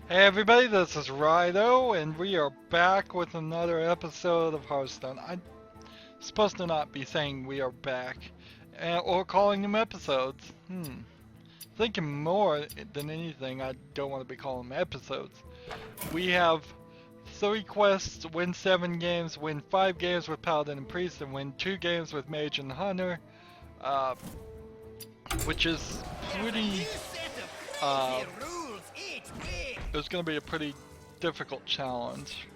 Hey everybody, this is Rydo, and we are back with another episode of Hearthstone. I'm supposed to not be saying we are back, or calling them episodes. Thinking more than anything, I don't want to be calling them episodes. We have 3 quests, win 7 games, win 5 games with Paladin and Priest, and win 2 games with Mage and Hunter, which is pretty, it was going to be a pretty difficult challenge.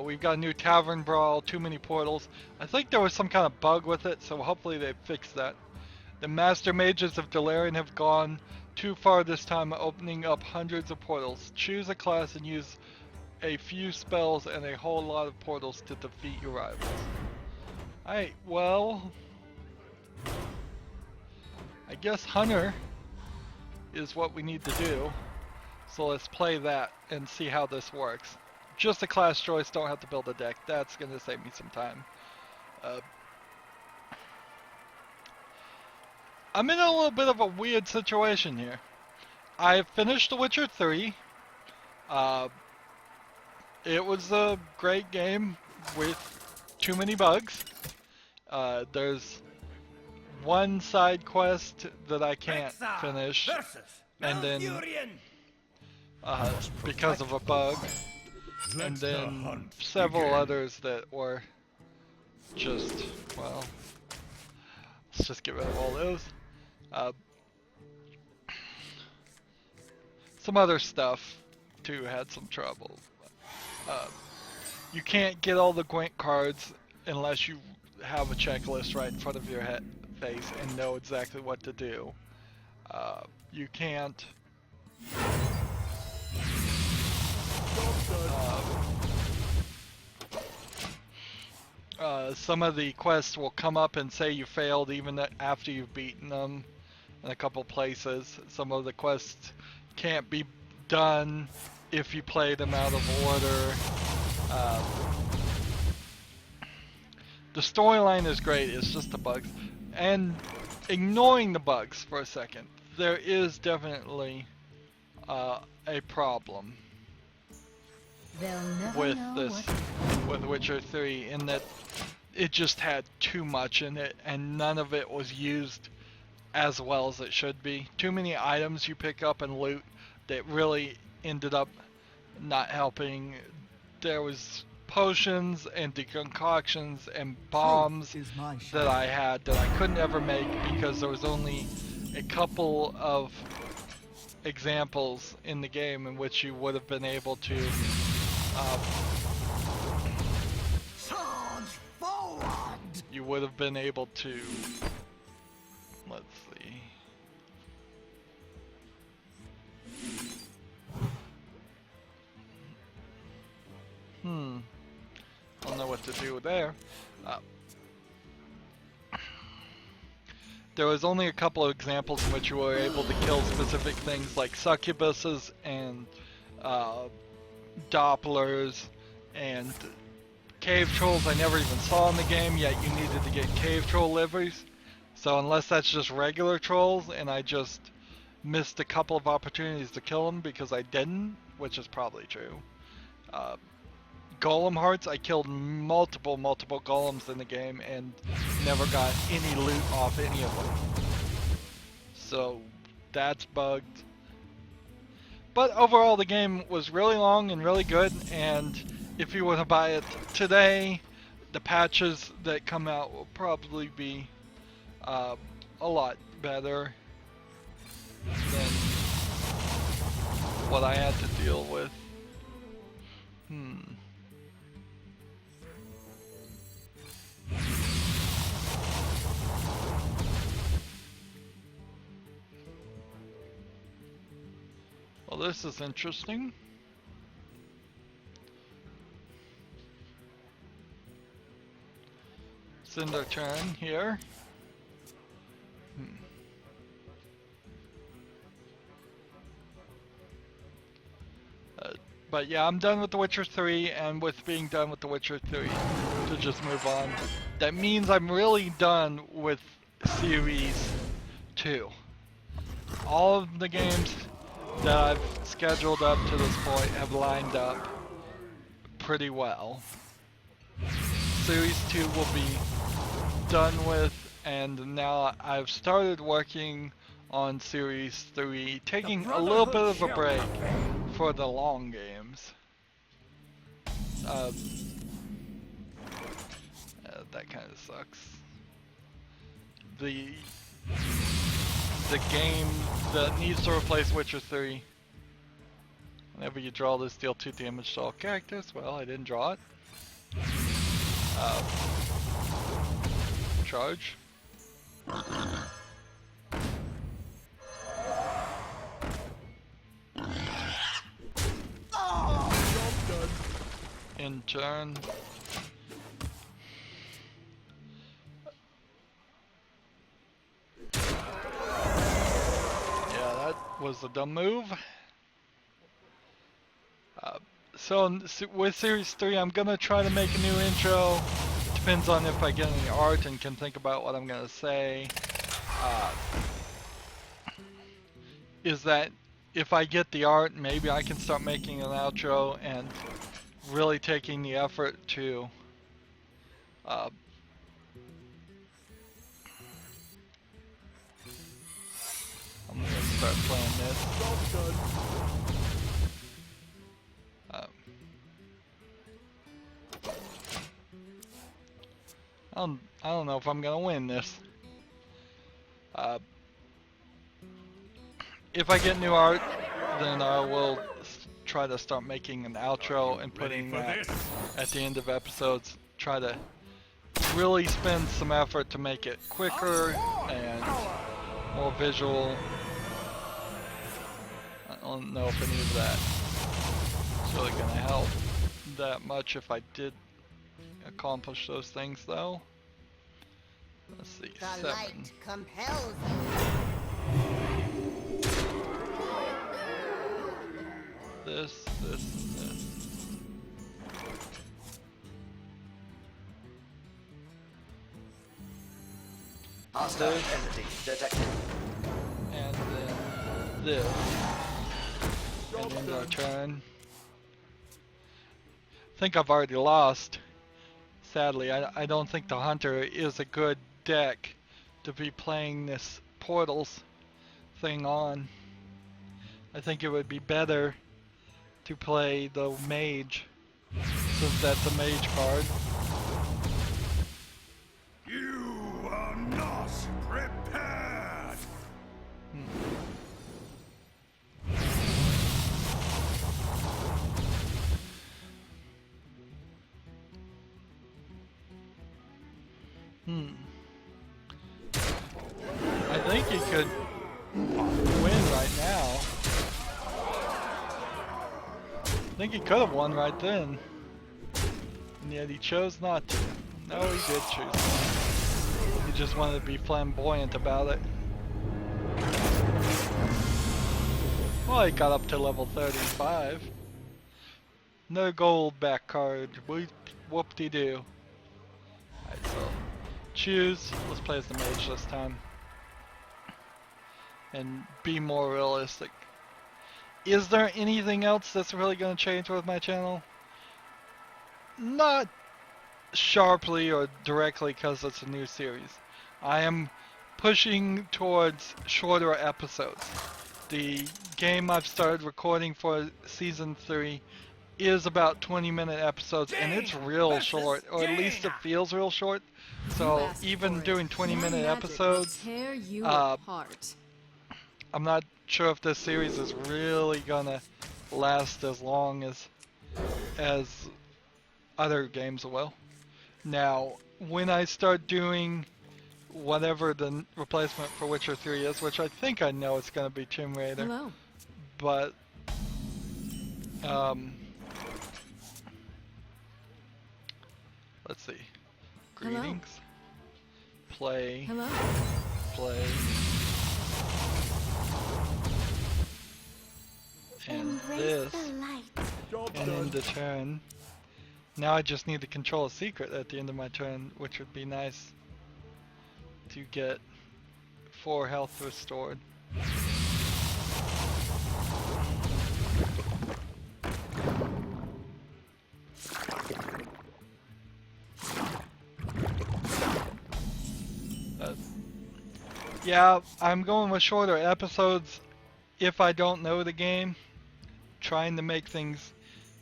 We've got a new Tavern Brawl, too many portals. I think there was some kind of bug with it, so hopefully they fixed that. The Master Mages of Delirium have gone too far this time, opening up hundreds of portals. Choose a class and use a few spells and a whole lot of portals to defeat your rivals. Alright, well, I guess Hunter is what we need to do. So let's play that and see how this works. Just a class choice, don't have to build a deck. That's going to save me some time. I'm in a little bit of a weird situation here. I finished The Witcher 3. It was a great game with too many bugs. There's one side quest that I can't finish, and then because of a bug, and then several others that were just, well, let's just get rid of all those. Some other stuff too had some trouble. You can't get all the Gwent cards unless you have a checklist right in front of your face and know exactly what to do. You can't some of the quests will come up and say you failed even after you've beaten them in a couple places. Some of the quests can't be done if you play them out of order. The storyline is great, it's just the bugs. And ignoring the bugs for a second, there is definitely a problem with Witcher 3 in that it just had too much in it and none of it was used as well as it should be. Too many items you pick up and loot that really ended up not helping. There was potions and decoctions and bombs that I had that I couldn't ever make because there was only a couple of examples in the game in which you would have been able to let's see. I don't know what to do there. There was only a couple of examples in which you were able to kill specific things like succubuses and Dopplers and cave trolls I never even saw in the game, yet you needed to get cave troll liveries. So unless that's just regular trolls and I just missed a couple of opportunities to kill them because I didn't, which is probably true. Golem hearts, I killed multiple golems in the game and never got any loot off any of them. So that's bugged. But overall the game was really long and really good, and if you want to buy it today, the patches that come out will probably be a lot better than what I had to deal with. Well, this is interesting. It's in their turn here. But yeah, I'm done with The Witcher 3, and with being done with The Witcher 3, to just move on, that means I'm really done with Series 2. All of the games that I've scheduled up to this point have lined up pretty well. Series 2 will be done with, and now I've started working on Series 3, taking a little bit of a break for the long games. That kind of sucks. The game that needs to replace Witcher 3. Whenever you draw this, deal 2 damage to all characters. Well, I didn't draw it. Charge. In turn. Yeah, that was a dumb move. So with Series 3, I'm gonna try to make a new intro. It depends on if I get any art and can think about what I'm gonna say. Is that if I get the art, maybe I can start making an outro and really taking the effort to I'm gonna start playing this. I don't know if I'm gonna win this. If I get new art, then I will try to start making an outro and putting that at the end of episodes. Try to really spend some effort to make it quicker and more visual. I don't know if any of that is really gonna help that much if I did accomplish those things though. Let's see, 7. Light compels This, and this. Hostile entity detected. And then this. And end our turn. I think I've already lost. Sadly, I don't think the Hunter is a good deck to be playing this Portals thing on. I think it would be better to play the Mage, since that's a Mage card. You are not prepared. I think he could win right now. I think he could have won right then. And yet he chose not to. No, he did choose. He just wanted to be flamboyant about it. Well, he got up to level 35. No gold back card. Whoop-de-doo. Alright, so choose. Let's play as the mage this time. And be more realistic. Is there anything else that's really going to change with my channel? Not sharply or directly because it's a new series. I am pushing towards shorter episodes. The game I've started recording for Season 3 is about 20-minute episodes, and it's real short, or at least it feels real short. So even doing 20-minute episodes, I'm not sure if this series is really gonna last as long as other games will. Now, when I start doing whatever the replacement for Witcher 3 is, which I think I know it's gonna be Tomb Raider. Hello. But let's see. Greetings. Play. Hello. Play. And this. And end the turn. Now I just need to control a secret at the end of my turn, which would be nice to get 4 health restored. Yeah, I'm going with shorter episodes if I don't know the game, trying to make things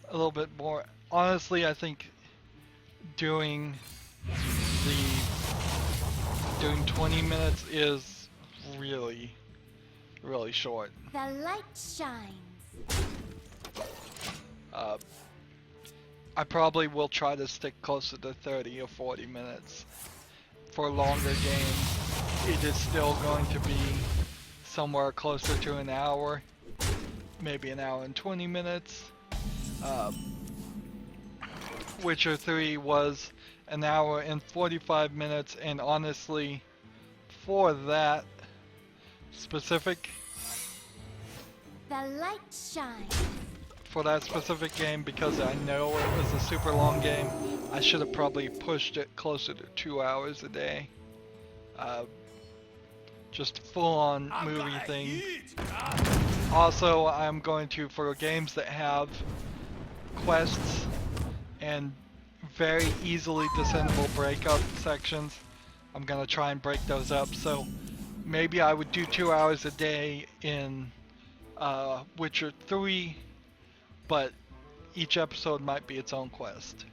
a little bit more. Honestly, I think doing doing 20 minutes is really, really short. The light shines. I probably will try to stick closer to 30 or 40 minutes. For longer games, it is still going to be somewhere closer to an hour, maybe an hour and 20 minutes. Witcher 3 was an hour and 45 minutes, and honestly, for that specific The light shines. for that specific game, because I know it was a super long game, I should have probably pushed it closer to 2 hours a day. Just full on movie thing. Also, I'm going to, for games that have quests and very easily descendable breakup sections, I'm gonna try and break those up. So maybe I would do 2 hours a day in Witcher 3, but each episode might be its own quest.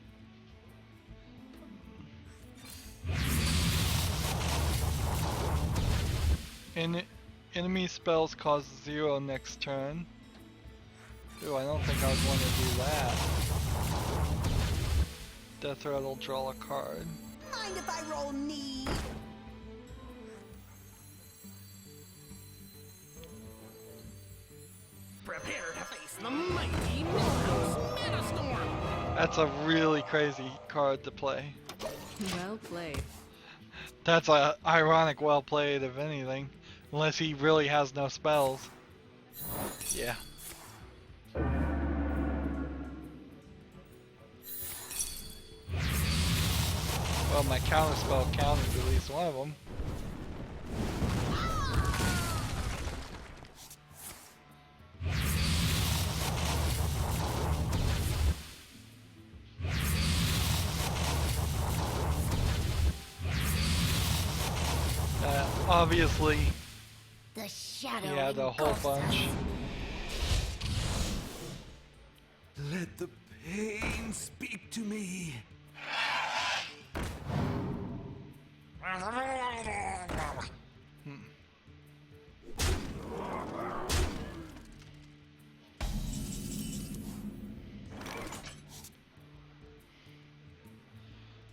Enemy spells cause 0 next turn. Ooh, I don't think I would want to do that. Death Rattle, draw a card. Mind if I roll knee? Prepare to face the mighty Metastorm. That's a really crazy card to play. Well played. That's a ironic well played, if anything. Unless he really has no spells. Yeah. Well, my counterspell counted at least one of them. Obviously, The shadow. he had a whole bunch. Let the pain speak to me.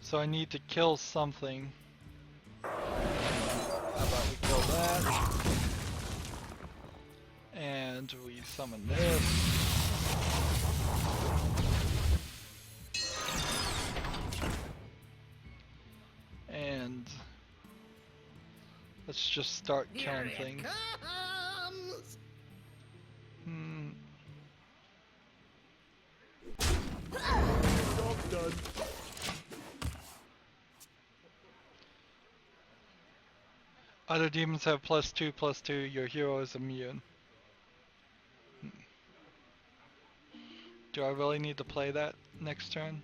So I need to kill something. How about we kill that? And we summon this. And let's just start killing things. Comes. Other demons have +2/+2. Your hero is immune. Do I really need to play that next turn?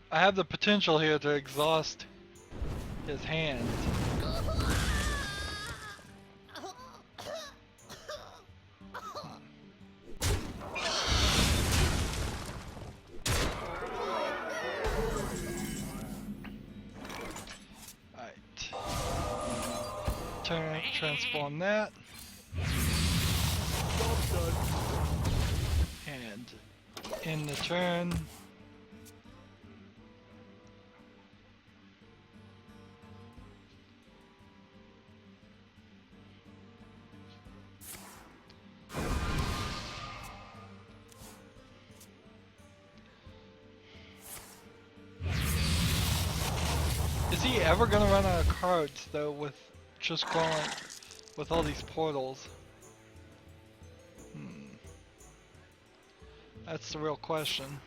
I have the potential here to exhaust his hand. Alright. Transform that. And end the turn. Is he ever gonna run out of cards though, with just going with all these portals? That's the real question.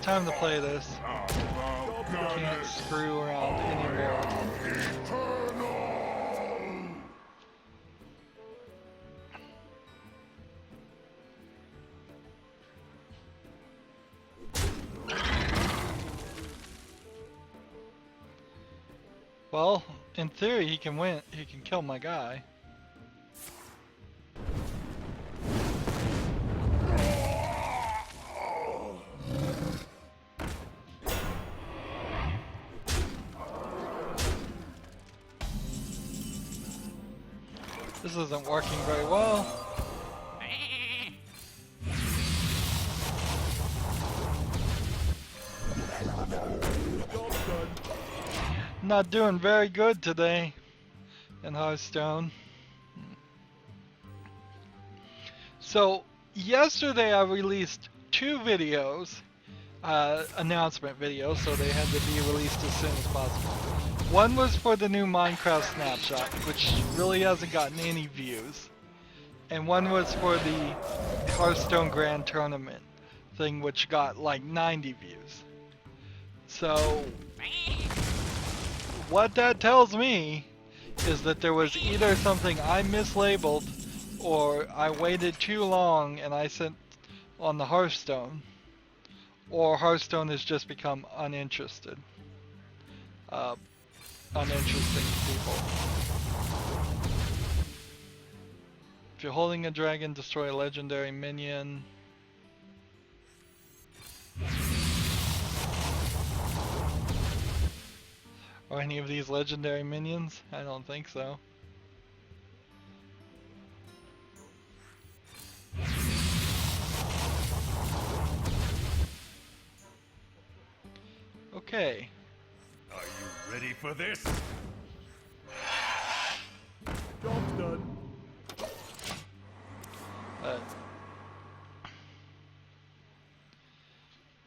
time to play this. Can't screw around anymore. Well, in theory, he can win. He can kill my guy. This isn't working very well. Not doing very good today in Hearthstone. So yesterday I released 2 videos, announcement videos, so they had to be released as soon as possible. One was for the new Minecraft snapshot, which really hasn't gotten any views. And one was for the Hearthstone Grand Tournament thing, which got like 90 views. So what that tells me is that there was either something I mislabeled or I waited too long and I sent on the Hearthstone, or Hearthstone has just become uninterested. Uninteresting people. If you're holding a dragon, destroy a legendary minion. Or any of these legendary minions? I don't think so. Okay. Are you ready for this? Job's done.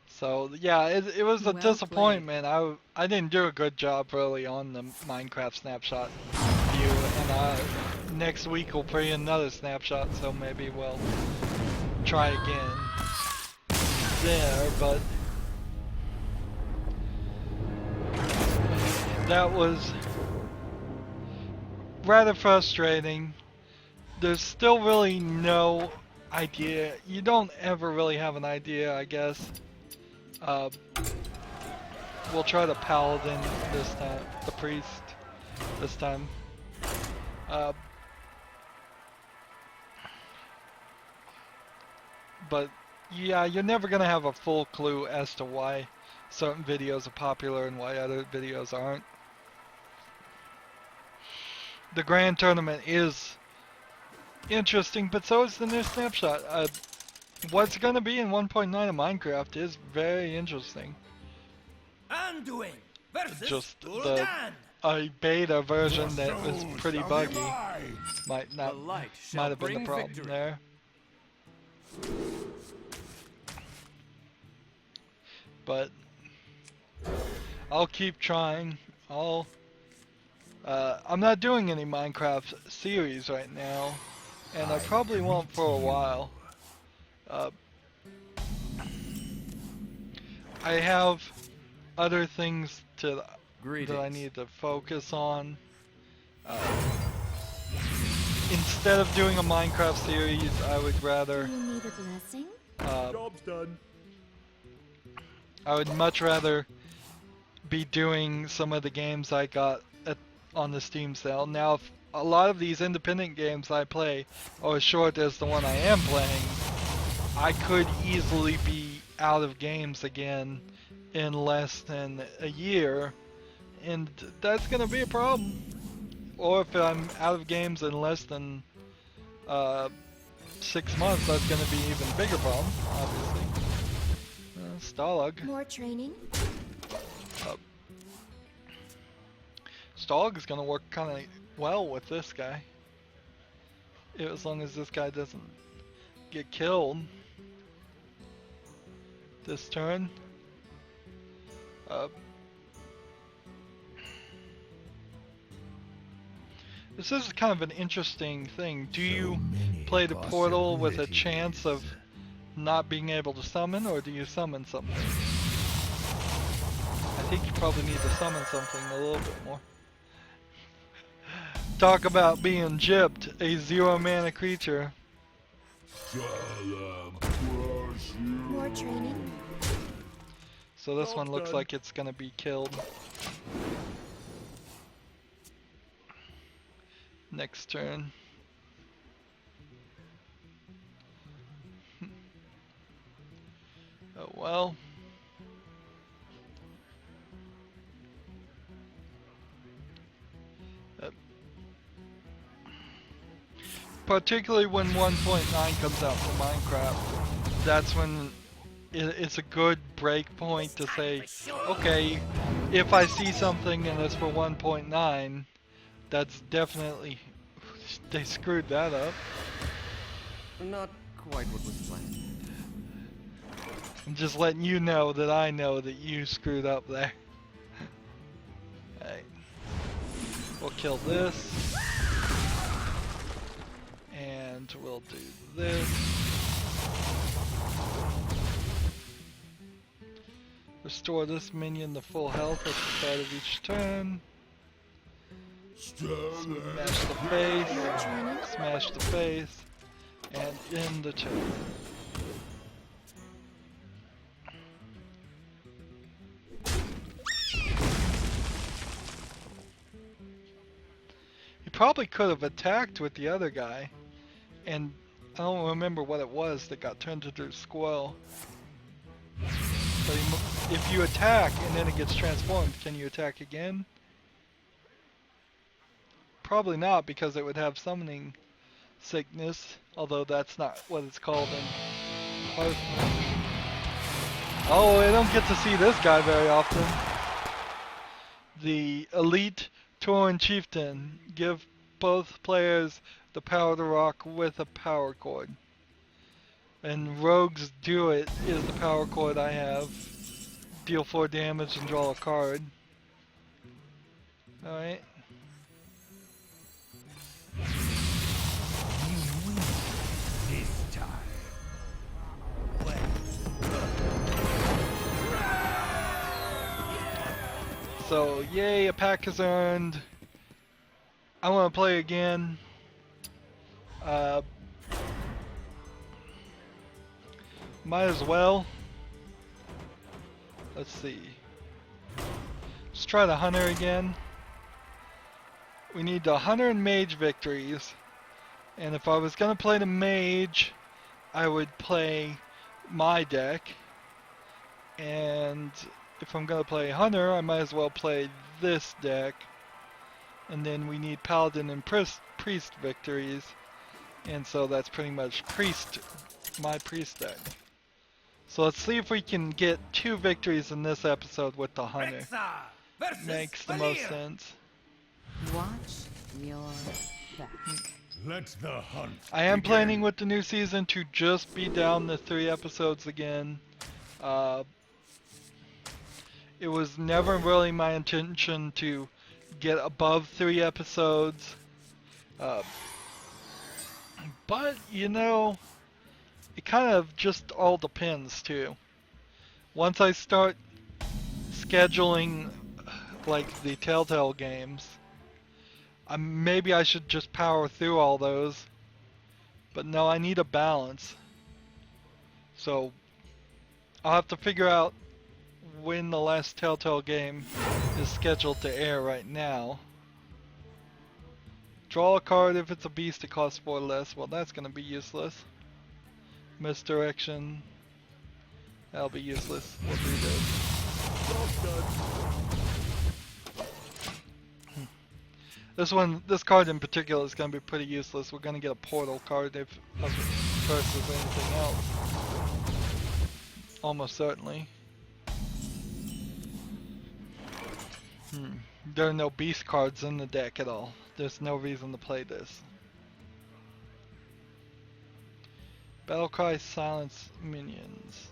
So yeah, it was a Well disappointment. I didn't do a good job really on the Minecraft snapshot view, and next week we'll play another snapshot, so maybe we'll try again there. But that was rather frustrating. There's still really no idea. You don't ever really have an idea, I guess. We'll try the paladin this time, the priest this time. But yeah, you're never gonna have a full clue as to why certain videos are popular and why other videos aren't. The Grand Tournament is interesting, but so is the new snapshot. What's going to be in 1.9 of Minecraft is very interesting. Anduin versus Just Gul'dan. a beta version that was pretty buggy might The light shall have been the bring problem victory. there. But I'll keep trying. I'm not doing any Minecraft series right now, and I probably won't for a while. I have other things that I need to focus on. Instead of doing a Minecraft series, I would rather. Do you need a blessing? Job's done. I would much rather be doing some of the games I got on the Steam sale. Now, if a lot of these independent games I play are as short as the one I am playing, I could easily be out of games again in less than a year, and that's gonna be a problem. Or if I'm out of games in less than 6 months, that's gonna be an even bigger problem, obviously. Stalag. More training? Stalag is gonna work kind of well with this guy, as long as this guy doesn't get killed this turn. This is kind of an interesting thing. Do you play the portal with a chance of not being able to summon, or do you summon something? think you probably need to summon something a little bit more. Talk about being gypped, a 0 mana creature. More training. So this one Job's looks done. like it's gonna be killed. Next turn. Oh well. Particularly when 1.9 comes out for Minecraft, that's when it's a good break point to say, okay, if I see something and it's for 1.9, that's definitely, they screwed that up. Not quite what was planned. I'm just letting you know that you screwed up there. Alright. We'll kill this. And we'll do this. Restore this minion to full health at the start of each turn. Smash the face. Smash the face. And end the turn. He probably could have attacked with the other guy. And I don't remember what it was that got turned into a squirrel. But if you attack and then it gets transformed, can you attack again? Probably not, because it would have summoning sickness, although that's not what it's called in Hearthstone. Oh, I don't get to see this guy very often. The Elite Tauren Chieftain. Give both players the power to rock with a power chord. And Rogue's Do It is the power chord I have. Deal 4 damage and draw a card. Alright. This time. So, yay, a pack is earned. I want to play again. Might as well. Let's see. Let's try the Hunter again. We need the Hunter and Mage victories. And if I was going to play the Mage, I would play my deck. And if I'm going to play Hunter, I might as well play this deck. And then we need Paladin and Priest victories. And so that's pretty much my Priest deck. So let's see if we can get 2 victories in this episode with the Hunter. Makes the most sense. Watch your back. Let the hunt. I am begin. planning with the new season to just be down to 3 episodes again. It was never really my intention to get above 3 episodes. But, you know, it kind of just all depends too. Once I start scheduling like the Telltale games, maybe I should just power through all those. But no, I need a balance. So I'll have to figure out when the last Telltale game is scheduled to air right now. Draw a card. If it's a beast, it costs 4 less. Well, that's going to be useless. Misdirection. That'll be useless. We'll do this. This card in particular is going to be pretty useless. We're going to get a portal card versus anything else. Almost certainly. There are no beast cards in the deck at all. There's no reason to play this. Battlecry silence minions.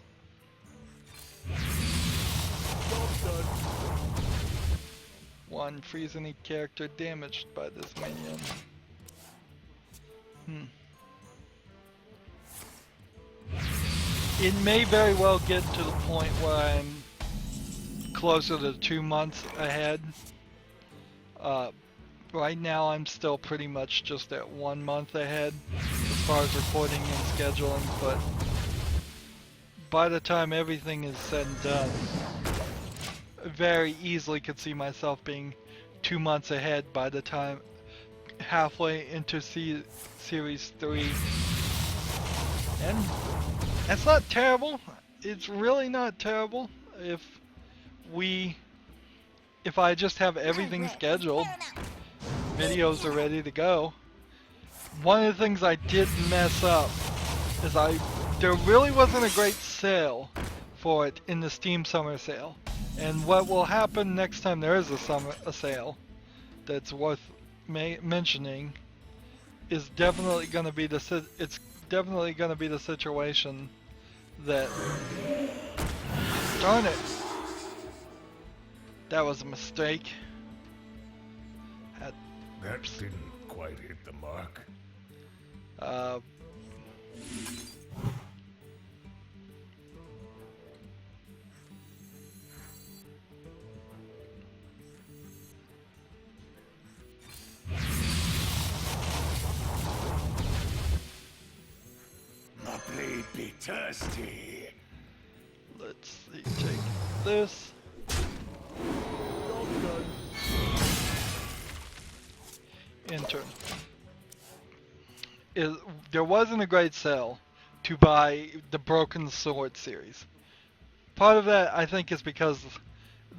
One, freeze any character damaged by this minion. It may very well get to the point where I'm closer to 2 months ahead. Right now I'm still pretty much just at 1 month ahead as far as recording and scheduling, but by the time everything is said and done, I very easily could see myself being 2 months ahead by the time halfway into Series 3. And that's not terrible. It's really not terrible if I just have everything scheduled. Videos are ready to go. One of the things I did mess up is there really wasn't a great sale for it in the Steam Summer Sale. And what will happen next time there is a sale that's worth mentioning is definitely going to be the situation that, darn it, that was a mistake. That didn't quite hit the mark. My blade be thirsty. Let's see, take this. Intern. There wasn't a great sale to buy the Broken Sword series. Part of that, I think, is because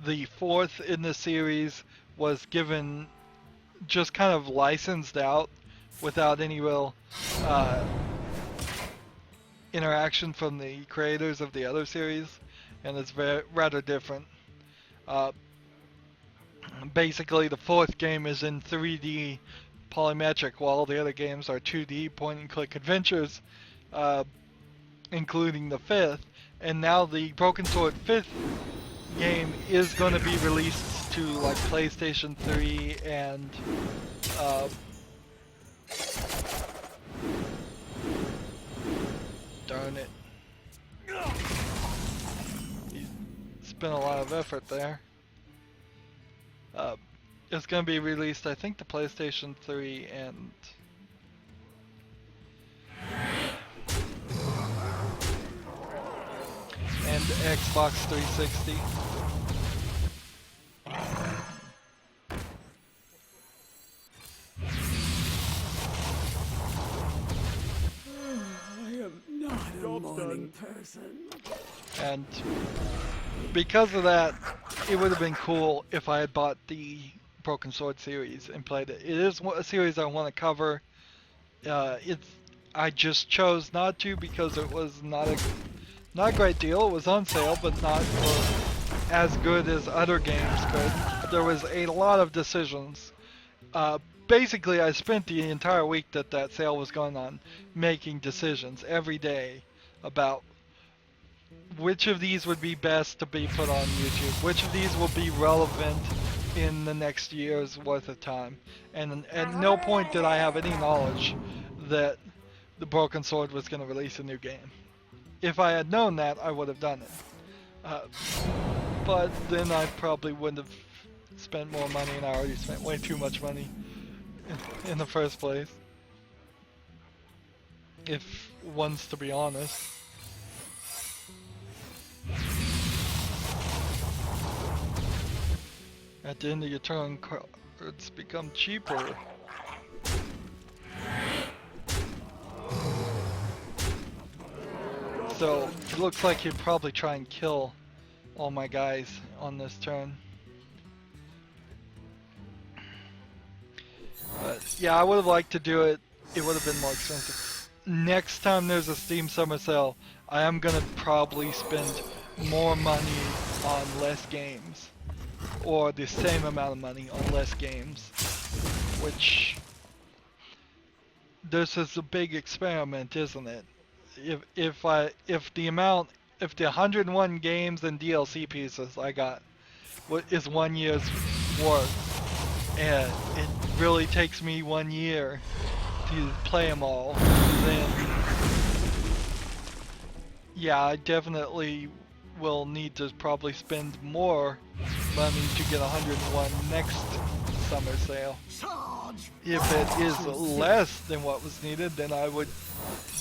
the fourth in the series was given just kind of licensed out without any real interaction from the creators of the other series, and it's rather different. Basically, the fourth game is in 3D polymetric, while the other games are 2D point-and-click adventures, including the fifth. And now the Broken Sword 5th game is going to be released to like PlayStation 3 and darn it. It's been a lot of effort there. It's going to be released, I think, to PlayStation 3 and Xbox 360. I am not a morning person. And because of that, it would have been cool if I had bought the Broken Sword series and played it. It is a series I want to cover. I just chose not to because it was not a great deal. It was on sale, but not for as good as other games could. There was a lot of decisions. Basically, I spent the entire week that sale was going on making decisions every day about which of these would be best to be put on YouTube, which of these will be relevant in the next year's worth of time. And at no point did I have any knowledge that the Broken Sword was going to release a new game. If I had known that, I would have done it. But then I probably wouldn't have spent more money, and I already spent way too much money in the first place. If one's to be honest. At the end of your turn, cards become cheaper. So, it looks like he'd probably try and kill all my guys on this turn. But, yeah, I would have liked to do it. It would have been more expensive. Next time there's a Steam Summer Sale, I am going to probably spend more money on less games. Or the same amount of money on less games. Which, this is a big experiment, isn't it? If the 101 games and DLC pieces I got is 1 year's worth, and it really takes me 1 year to play them all, then yeah, I definitely will need to probably spend more money to get 101 next summer sale. If it is less than what was needed, then I would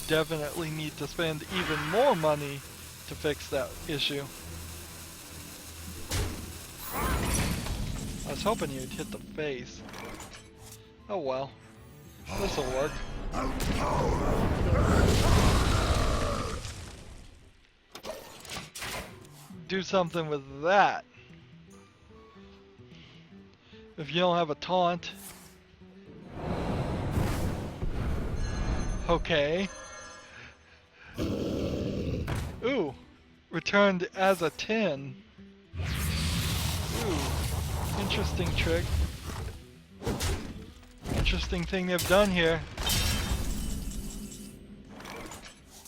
definitely need to spend even more money to fix that issue. I was hoping you'd hit the face. Oh well. This'll work. Do something with that. If you don't have a taunt. Okay. Ooh. Returned as a 10. Ooh. Interesting trick. Interesting thing they've done here.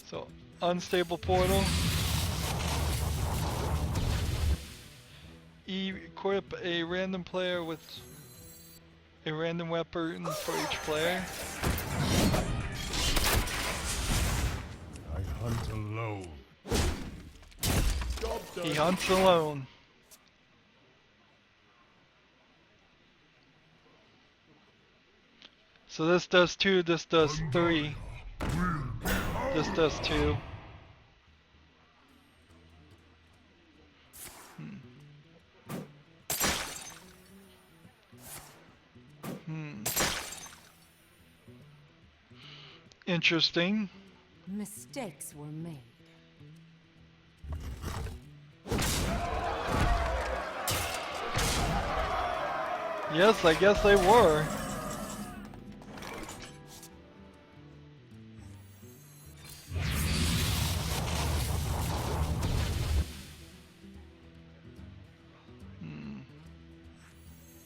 So, unstable portal. Equip a random player with a random weapon for each player. I hunt alone. He hunts alone. So this does 2, this does 3. This does 2. Interesting. Mistakes were made. Yes, I guess they were.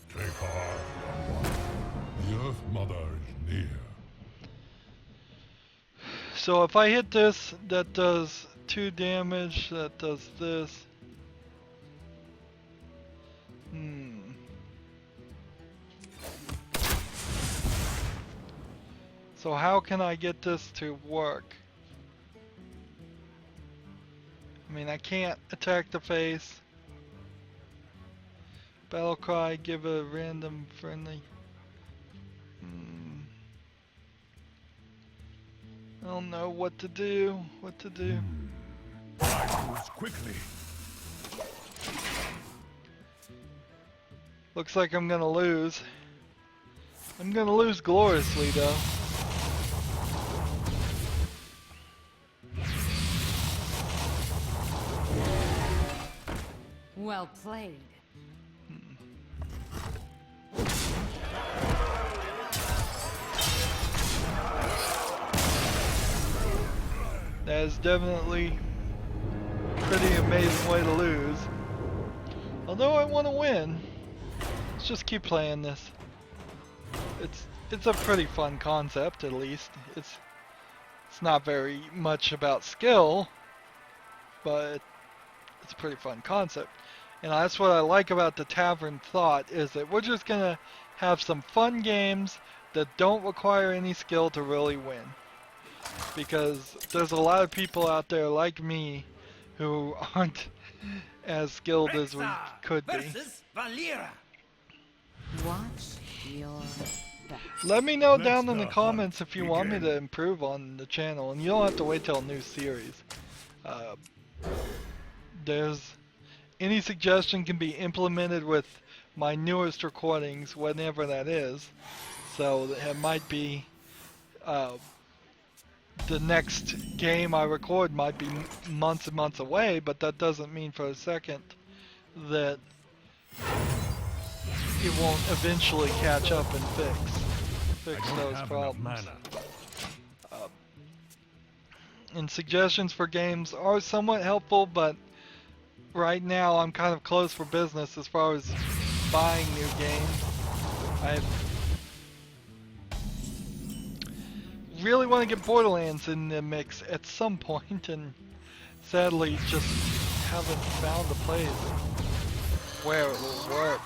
Take heart. The Earth Mother is near. So if I hit this, that does 2 damage, that does this. So how can I get this to work? I mean, I can't attack the face. Battle cry, give a random friendly. I don't know what to do. I moves quickly. Looks like I'm gonna lose. I'm gonna lose gloriously though. Well played. That is definitely a pretty amazing way to lose. Although I want to win. Let's just keep playing this. It's a pretty fun concept, at least. It's not very much about skill, but it's a pretty fun concept. And that's what I like about the Tavern Thought, is that we're just gonna have some fun games that don't require any skill to really win. Because there's a lot of people out there like me who aren't as skilled as we could be. Watch your back. Let me know Let's down in the the comments hunt if you want me begin. to improve on the channel, and you don't have to wait till a new series. There's any suggestion can be implemented with my newest recordings, whenever that is. So it might be the next game I record might be months and months away, but that doesn't mean for a second that it won't eventually catch up and fix I don't those have problems. enough mana. And suggestions for games are somewhat helpful, but right now I'm kind of closed for business as far as buying new games. I really want to get Borderlands in the mix at some point, and sadly just haven't found a place where it will work.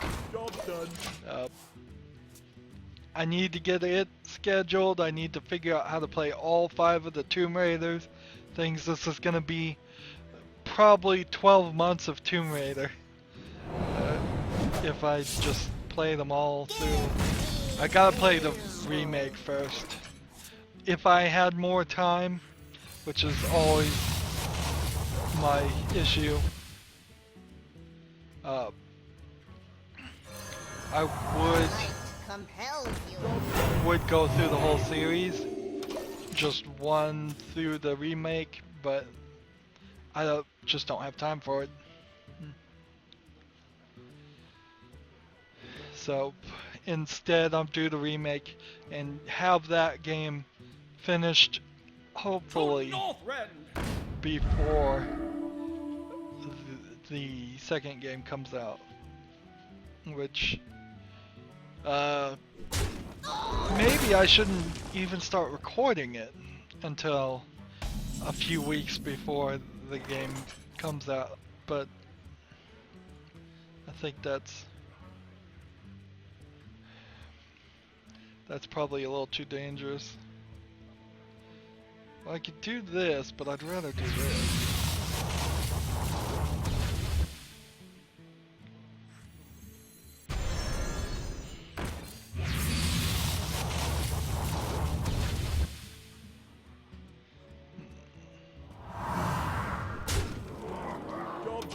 I need to get it scheduled. I need to figure out how to play all 5 of the Tomb Raiders things. This is going to be probably 12 months of Tomb Raider. If I just play them all through. I gotta play the remake first. If I had more time, which is always my issue, I would go through the whole series, just one through the remake, but I just don't have time for it. So instead, I'm due the remake and have that game finished, hopefully before the second game comes out, which maybe I shouldn't even start recording it until a few weeks before the game comes out, but I think that's probably a little too dangerous. Well, I could do this, but I'd rather do this.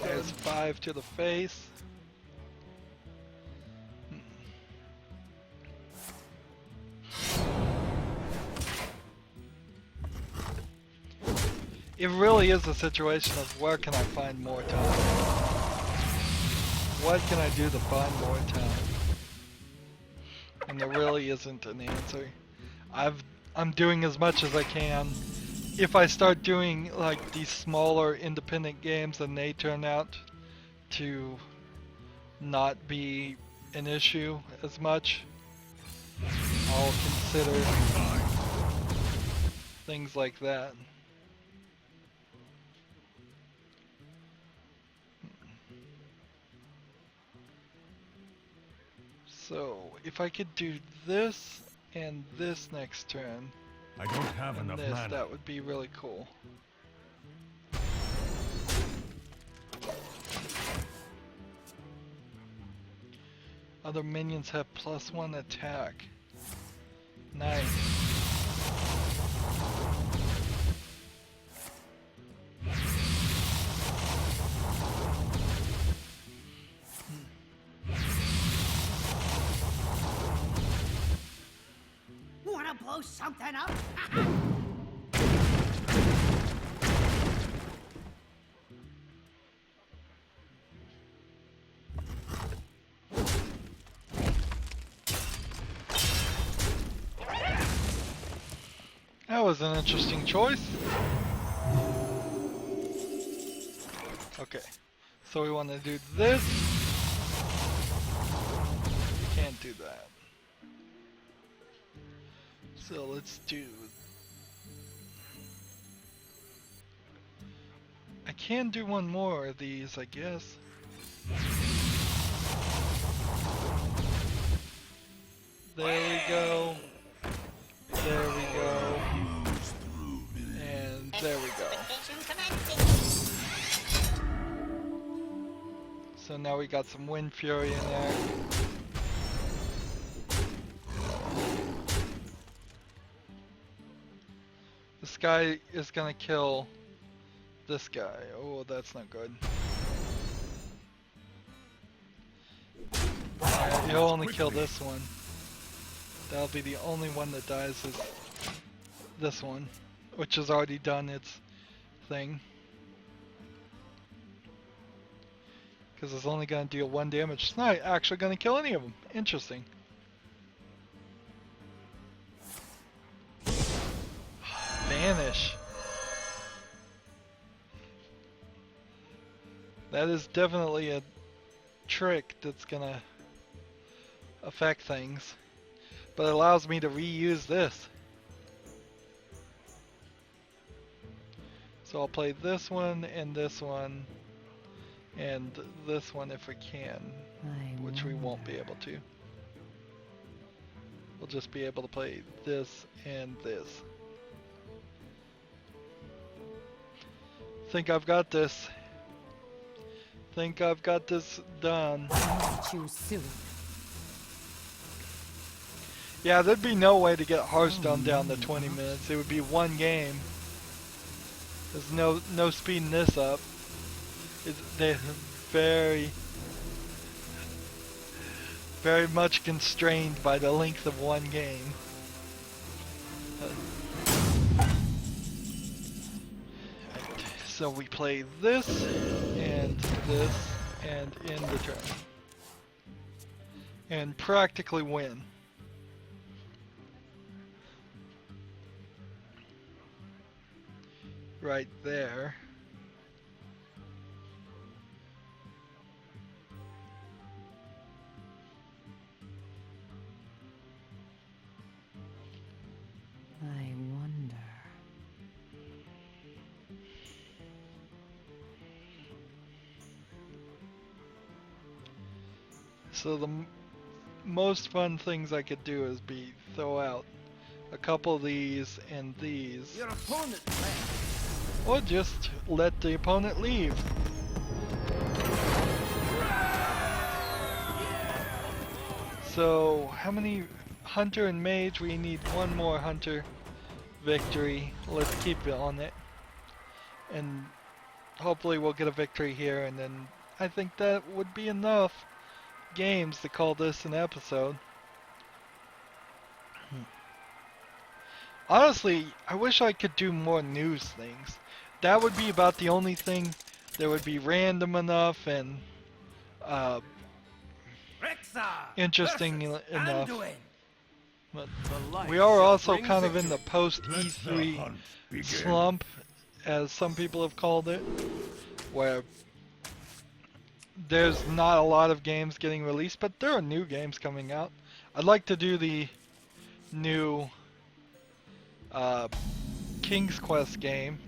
There's 5 to the face. It really is a situation of where can I find more time? What can I do to find more time? And there really isn't an answer. I'm doing as much as I can. If I start doing like these smaller independent games and they turn out to not be an issue as much, I'll consider things like that. So, if I could do this and this next turn, I don't have and enough this, mana. that would be really cool. Other minions have +1 attack. Nice. Wanna blow something up? That was an interesting choice. Okay, so we want to do this. We can't do that. So let's do... I can do one more of these, I guess. There we go. There we go. And there we go. So now we got some Wind Fury in there. This guy is gonna kill this guy. Oh, that's not good. He'll only kill this one. That'll be the only one that dies is this one, which has already done its thing. Because it's only going to deal 1 damage. It's not actually going to kill any of them. Interesting. Vanish. That is definitely a trick that's going to affect things. But it allows me to reuse this. So I'll play this one and this one. And this one if we can, which we won't be able to. We'll just be able to play this and this. Think I've got this. think I've got this done. Choose soon. Yeah, there'd be no way to get Hearthstone down to 20 minutes. It would be one game. There's no speeding this up. They're very much constrained by the length of one game. So we play this, and end the turn. And practically win. Right there. I wonder. So the most fun things I could do is throw out a couple of these and these. Your opponent left. Or just let the opponent leave. So how many hunter and mage? We need one more hunter victory. Let's keep it on it. And hopefully we'll get a victory here, and then I think that would be enough games to call this an episode. Honestly, I wish I could do more news things. That would be about the only thing that would be random enough and interesting enough. But we are also kind of in the post E3 slump, as some people have called it, where there's not a lot of games getting released, but there are new games coming out. I'd like to do the new King's Quest game.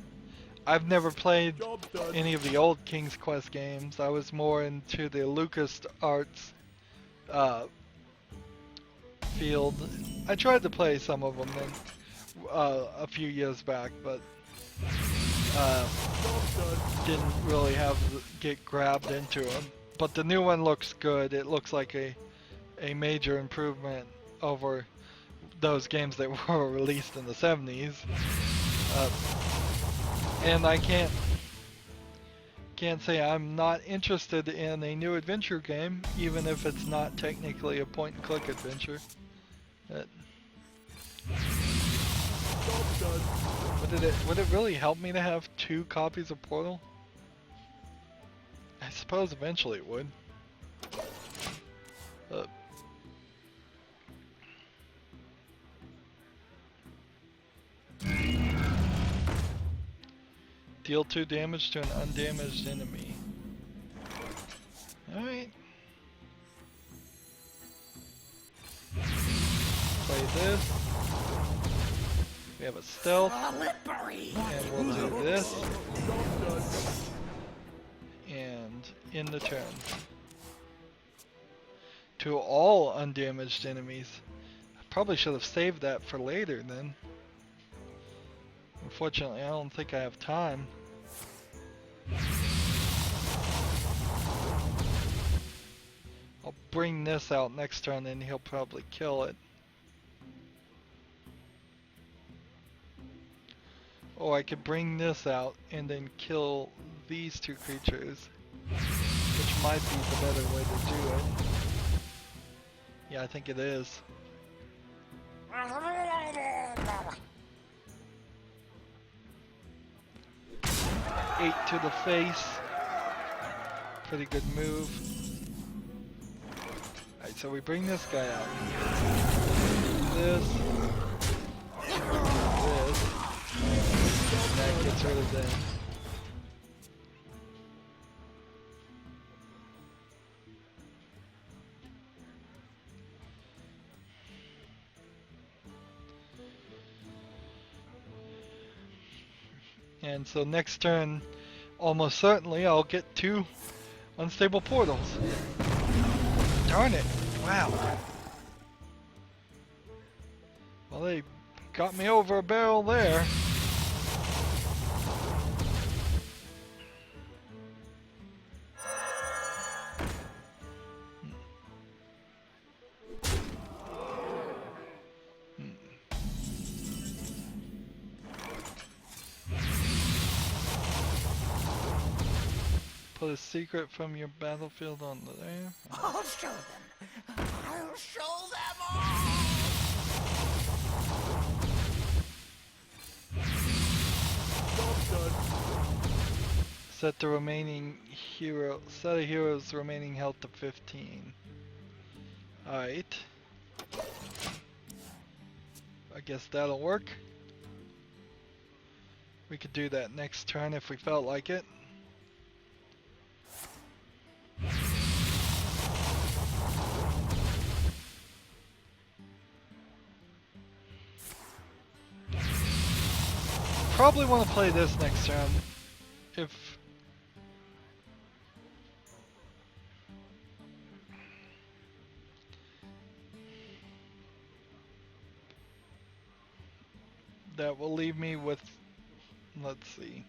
I've never played any of the old King's Quest games. I was more into the LucasArts field. I tried to play some of them a few years back, but didn't really get grabbed into them. But the new one looks good. It looks like a major improvement over those games that were released in the 70s. And I can't say I'm not interested in a new adventure game, even if it's not technically a point-and-click adventure. Would it really help me to have 2 copies of Portal? I suppose eventually it would. Deal 2 damage to an undamaged enemy. Alright. Play this. We have a stealth. And we'll do this. And in the turn. To all undamaged enemies. I probably should have saved that for later then. Unfortunately, I don't think I have time. I'll bring this out next turn and he'll probably kill it. Or I could bring this out and then kill these 2 creatures, which might be the better way to do it. Yeah, I think it is. 8 to the face. Pretty good move. Alright, so we bring this guy out. This. This. And that gets rid of them. And so next turn, almost certainly, I'll get 2 unstable portals. Darn it! Wow. Well, they got me over a barrel there. Put a secret from your battlefield on there. I'll show them. I'll show them all. Set the remaining set a hero's remaining health to 15. Alright. I guess that'll work. We could do that next turn if we felt like it. Probably want to play this next turn. If that will leave me with, let's see,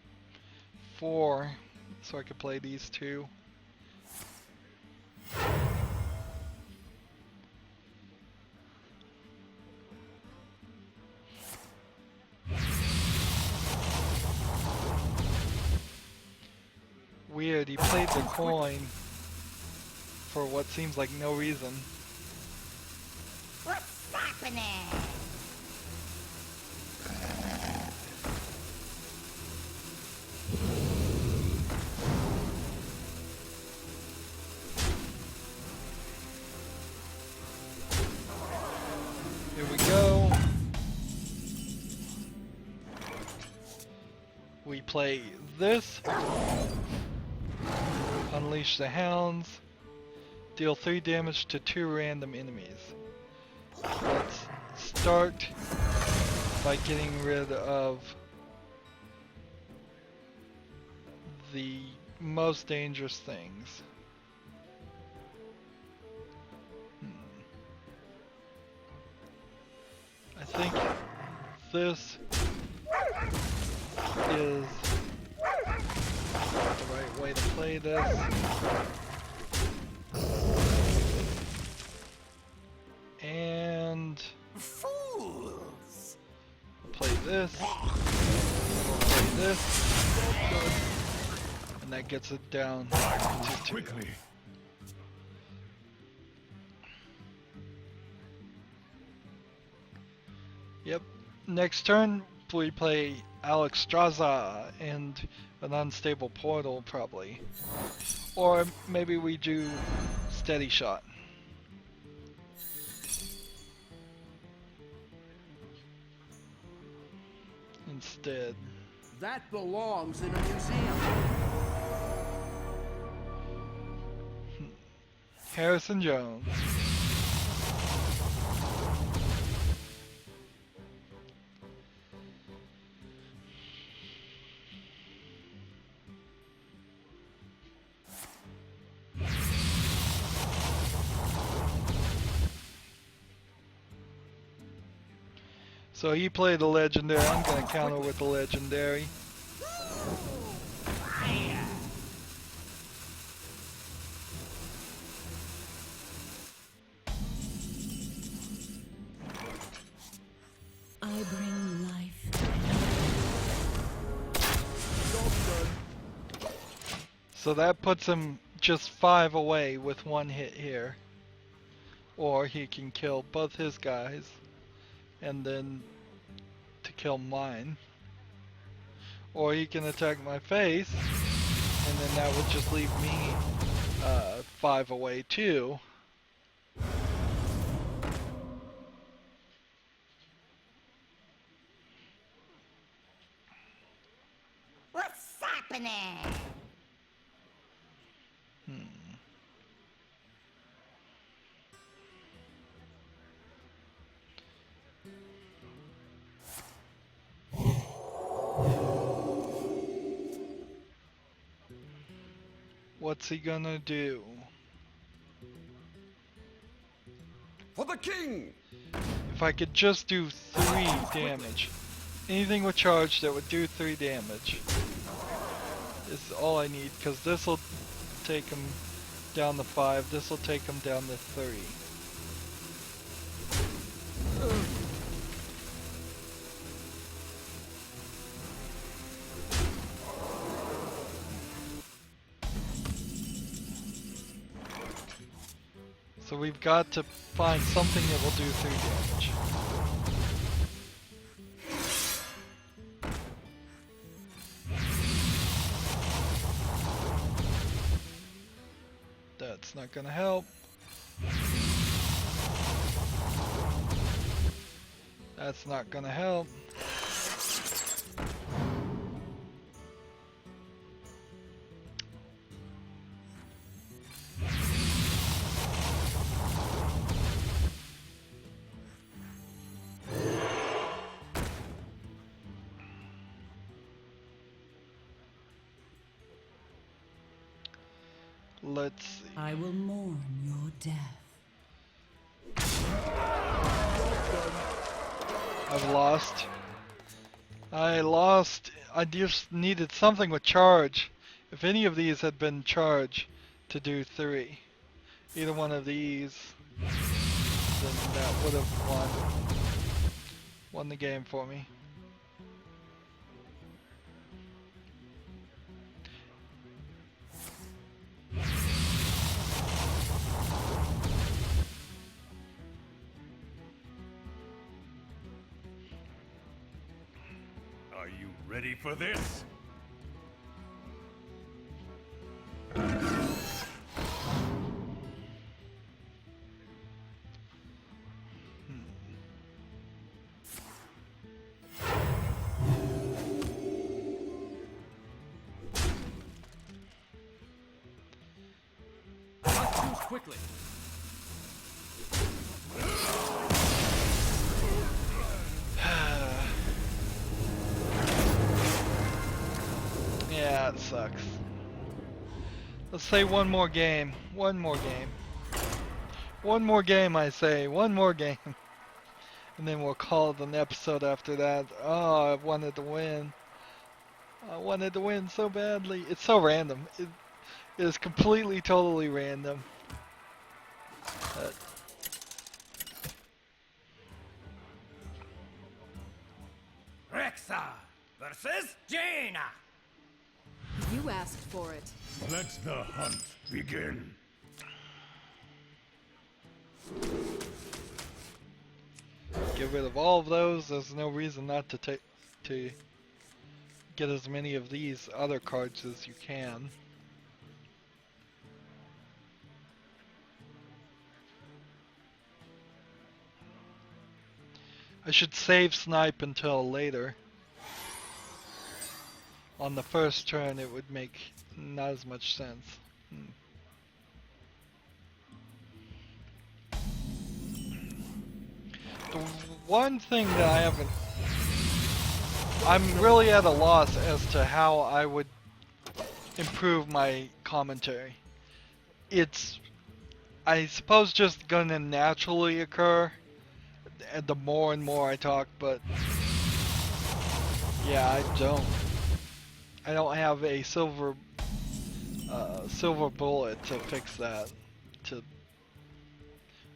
4, so I could play these two. Weird, he played the coin for what seems like no reason. What's happening? Here we go. We play this. Unleash the Hounds. Deal 3 damage to 2 random enemies. Let's start by getting rid of the most dangerous things. I think this is the right way to play this. And Fools! we'll play this. We'll play this. And that gets it down to 2. Quickly. Yep. Next turn, we play Alexstrasza and an unstable portal, probably. Or maybe we do Steady Shot. Instead. That belongs in a museum. Harrison Jones. So he played the legendary. I'm going to counter with the legendary. I bring life. So that puts him just 5 away with 1 hit here. Or he can kill both his guys and then to kill mine. Or he can attack my face and then that would just leave me 5 away too. What's happening? What's he gonna do? For the king! If I could just do 3 damage. Anything with charge that would do 3 damage is all I need, because this will take him down to 5, this will take him down to 3. So we've got to find something that will do 3 damage. That's not gonna help. That's not gonna help. Let's see. I will mourn your death. I've lost. I lost. I just needed something with charge. If any of these had been charge to do 3, either one of these, then that would have won the game for me. Are you ready for this? Must choose quickly. Yeah, it sucks. Let's say one more game. One more game. One more game, I say. One more game. And then we'll call it an episode after that. Oh, I wanted to win. I wanted to win so badly. It's so random. It is completely, totally random. Rexa versus Jaina. You asked for it. Let the hunt begin. Get rid of all of those. There's no reason not to get as many of these other cards as you can. I should save snipe until later. On the first turn it would make not as much sense. The one thing that I haven't... I'm really at a loss as to how I would improve my commentary. It's, I suppose, just gonna naturally occur the more and more I talk, but yeah, I don't have a silver bullet to fix that,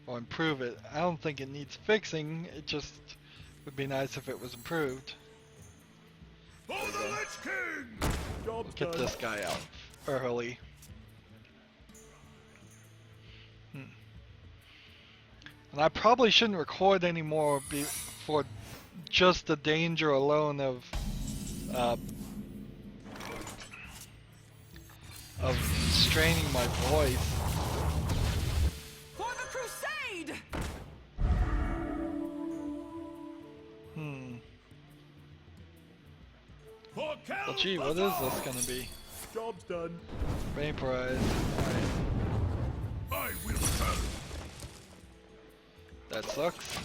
or improve it. I don't think it needs fixing. It just would be nice if it was improved. For the Lich King! Job Get done. this guy out early. And I probably shouldn't record anymore for just the danger alone of straining my voice. For the crusade! For Well, gee, what is this gonna be? Job's done. Vaporize. Alright. I will serve. That sucks.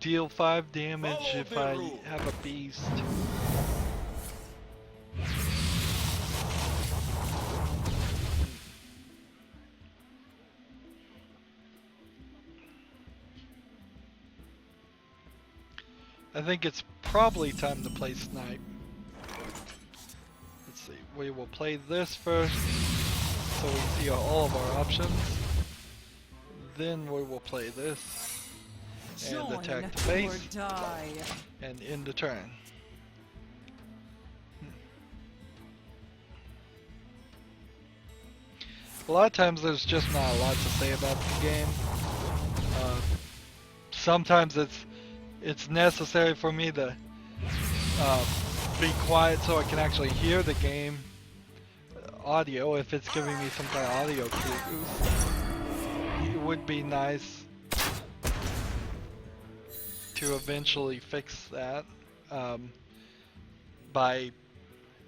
Deal 5 damage Follow if the I rules. have a beast. I think it's probably time to play snipe. Let's see, we will play this first so we see all of our options. Then we will play this. Join attack the or face. die. And end the turn. A lot of times there's just not a lot to say about the game. Sometimes it's necessary for me to be quiet so I can actually hear the game audio if it's giving me some kind of audio cues. It would be nice to eventually fix that by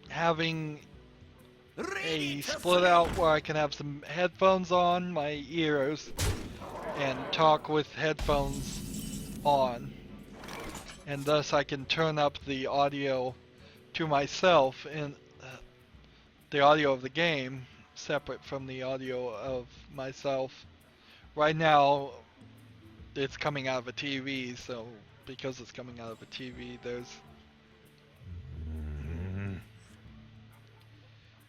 having a split out where I can have some headphones on my ears and talk with headphones on, and thus I can turn up the audio to myself and the audio of the game separate from the audio of myself. Right now it's coming out of a TV, so because it's coming out of a TV, there's...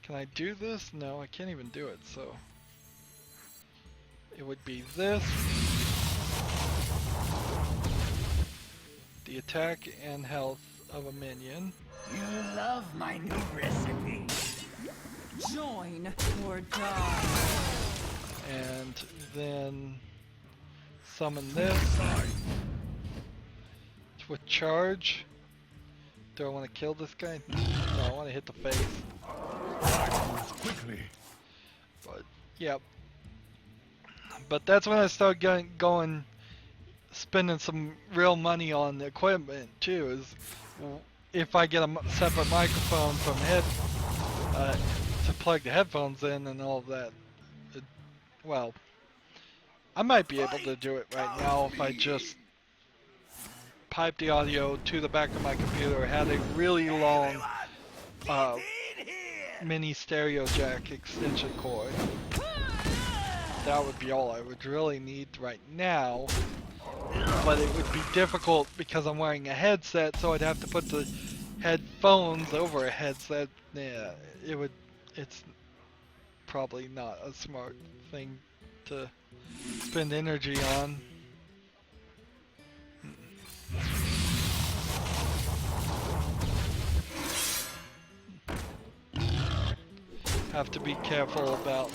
Can I do this? No, I can't even do it, so... It would be this. The attack and health of a minion. You love my new recipe. Join or die. And then summon this with charge. Do I want to kill this guy? No, I want to hit the face. Quickly. But yep. But that's when I start going spending some real money on the equipment too. Is if I get a separate microphone from to plug the headphones in and all of that. Well, I might be able to do it right now if I just pipe the audio to the back of my computer, had a really long mini stereo jack extension cord. That would be all I would really need right now, but it would be difficult because I'm wearing a headset, so I'd have to put the headphones over a headset. Yeah, it's probably not a smart thing to spend energy on. Have to be careful about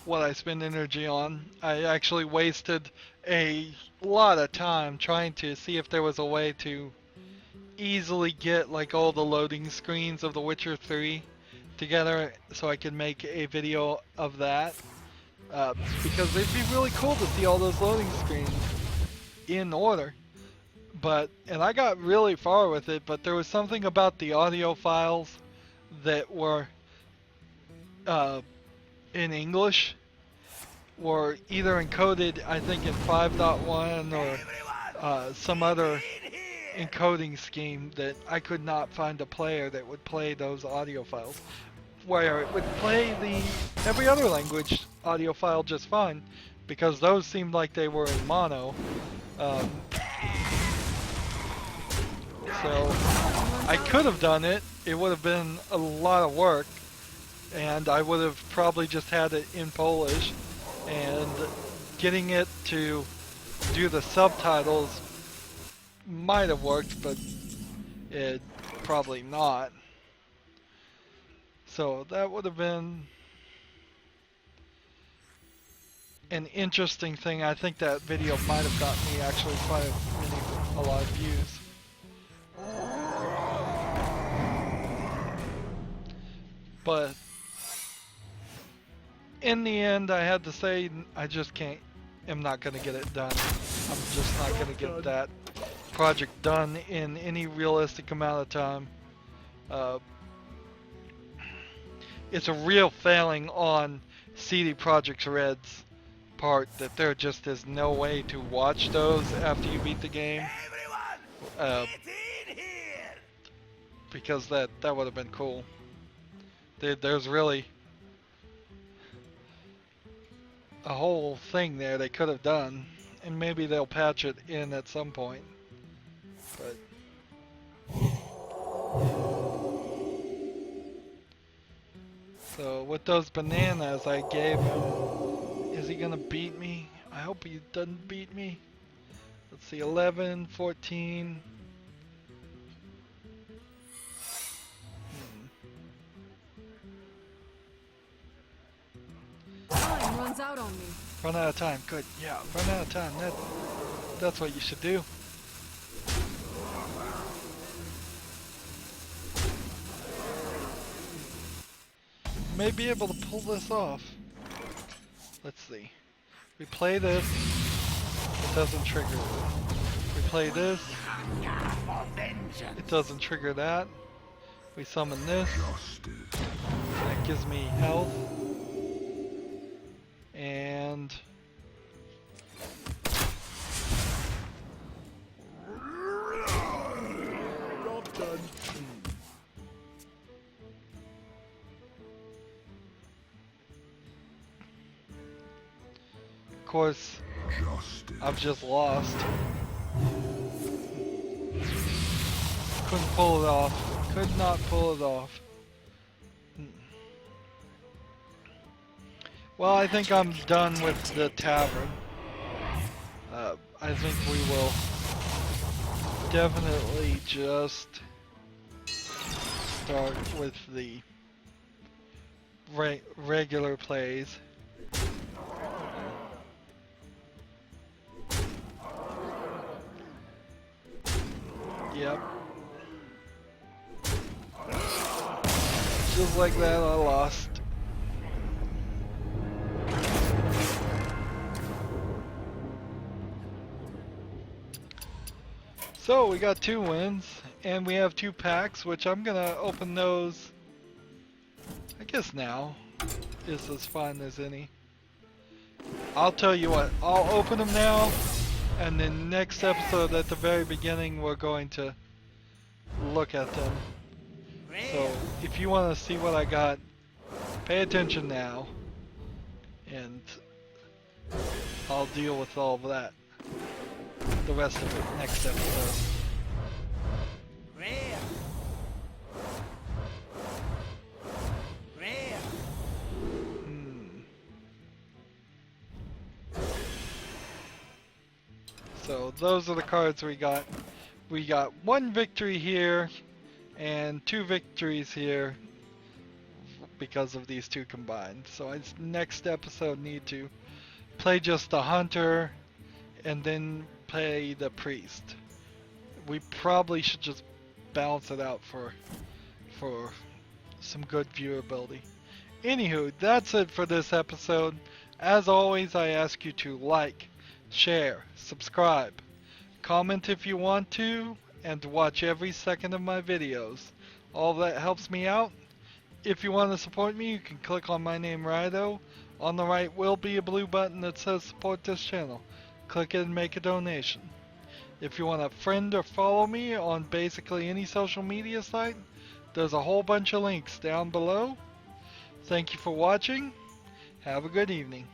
what I spend energy on. I actually wasted a lot of time trying to see if there was a way to easily get like all the loading screens of The Witcher 3 together so I could make a video of that. Because it'd be really cool to see all those loading screens in order. And I got really far with it, but there was something about the audio files that were in English were either encoded, I think, in 5.1 or some other encoding scheme that I could not find a player that would play those audio files. Where it would play every other language audio file just fine, because those seemed like they were in mono. So I could have done it. It would have been a lot of work, and I would have probably just had it in Polish, and getting it to do the subtitles might have worked, but it probably not. So that would have been an interesting thing. I think that video might have got me actually a lot of views. But in the end, I had to say I just am not going to get it done. I'm just not going to get that project done in any realistic amount of time. It's a real failing on CD Projekt Red's part that there just is no way to watch those after you beat the game. Because that would have been cool. There's really a whole thing there they could have done, and maybe they'll patch it in at some point. But so with those bananas I gave him, is he gonna beat me? I hope he doesn't beat me. Let's see, 11, 14. Time runs out on me. Run out of time. Good. Yeah, run out of time. That's what you should do. May be able to pull this off. Let's see. We play this. It doesn't trigger it. We play this. It doesn't trigger that. We summon this. That gives me health. And Job done. of course, I've just lost. Couldn't pull it off. Could not pull it off. Well, I think I'm done with the tavern. I think we will definitely just start with the regular plays. Yep. Just like that, I lost. So we got 2 wins, and we have 2 packs, which I'm gonna open those, I guess now is as fun as any. I'll tell you what, I'll open them now, and then next episode at the very beginning we're going to look at them. So if you want to see what I got, pay attention now, and I'll deal with all of that. The rest of it next episode. Rare. Rare. So those are the cards we got. We got 1 victory here and 2 victories here because of these 2 combined. So I next episode need to play just the hunter and then play the priest. We probably should just balance it out for some good viewability. Anywho, that's it for this episode. As always, I ask you to like, share, subscribe, comment if you want to, and watch every second of my videos. All that helps me out. If you want to support me, you can click on my name, Rydo. On the right will be a blue button that says support this channel. Click it and make a donation. If you want to friend or follow me on basically any social media site, there's a whole bunch of links down below. Thank you for watching. Have a good evening.